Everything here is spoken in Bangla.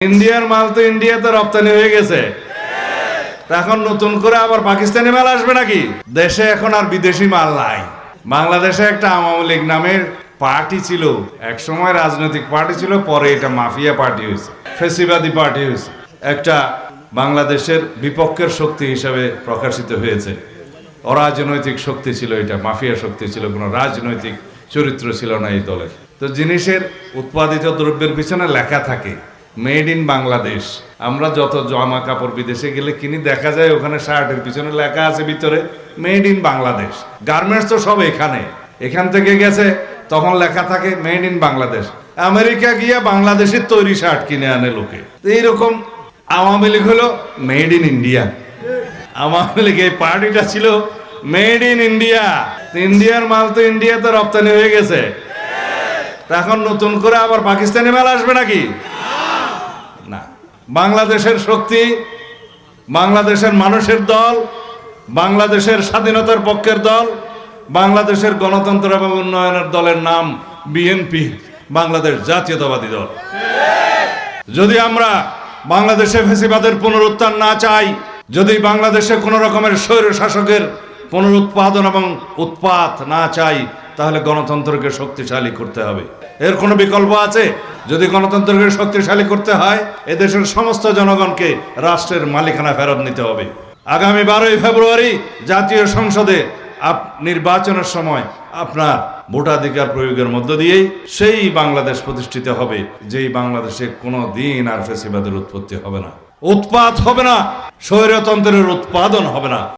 ইন্ডিয়ার মাল তো ইন্ডিয়াতে রপ্তানি হয়ে গেছে, এখন নতুন করে আবার পাকিস্তানি মাল আসবে নাকি? দেশে এখন আর বিদেশি মাল নাই। বাংলাদেশে একটা আওয়ামী লীগ নামের পার্টি ছিল, এক সময় রাজনৈতিক পার্টি ছিল, পরে এটা মাফিয়া পার্টি হয়েছে, ফেসিবাদী পার্টি হয়েছে, একটা বাংলাদেশের বিপক্ষের শক্তি হিসাবে প্রকাশিত হয়েছে। অরাজনৈতিক শক্তি ছিল, এটা মাফিয়া শক্তি ছিল, কোনো রাজনৈতিক চরিত্র ছিল না এই দলের। তো জিনিসের উৎপাদিত দ্রব্যের পিছনে লেখা থাকে মেড ইন বাংলাদেশ। আমরা যত জামা কাপড় বিদেশে গেলে কিনি, দেখা যায় ওখানে শার্টের পিছনে লেখা আছে ভিতরে মেড ইন বাংলাদেশ। গার্মেন্টস তো সব এখান থেকে গেছে, তখন লেখা থাকে মেড ইন বাংলাদেশ। আমেরিকা গিয়া বাংলাদেশের তৈরি শার্ট কিনে আনে লোকে। এইরকম আওয়ামী লীগ হলো made in India. Awami League এই পার্টিটা ছিল মেড ইন ইন্ডিয়া। ইন্ডিয়ার মাল তো ইন্ডিয়াতে রপ্তানি হয়ে গেছে, এখন নতুন করে আবার পাকিস্তানি মাল আসবে নাকি? না। বাংলাদেশের শক্তি, বাংলাদেশের মানুষের দল, বাংলাদেশের স্বাধীনতার পক্ষের দল, বাংলাদেশের গণতন্ত্র এবং উন্নয়নের দলের নাম বিএনপি, বাংলাদেশ জাতীয়তাবাদী দল। যদি আমরা বাংলাদেশে ফ্যাসিবাদের পুনরুত্থান না চাই, যদি বাংলাদেশে কোনো রকমের স্বৈর শাসকের পুনরুৎপাদন এবং উৎপাত না চাই, তাহলে গণতন্ত্রকে শক্তিশালী করতে হবে। এর কোনো বিকল্প আছে? যদি গণতন্ত্রকে শক্তিশালী করতে হয়, এদেশের সমস্ত জনগণকে রাষ্ট্রের মালিকানা ফেরত নিতে হবে। আগামী 12ই ফেব্রুয়ারি জাতীয় সংসদে নির্বাচনের সময় আপনার ভোটাধিকার প্রয়োগের মধ্য দিয়েই সেই বাংলাদেশ প্রতিষ্ঠিত হবে, যেই বাংলাদেশে কোনো দিন আর ফ্যাসিবাদের উৎপত্তি হবে না, উৎপাত হবে না, স্বৈরতন্ত্রের উৎপাদন হবে না।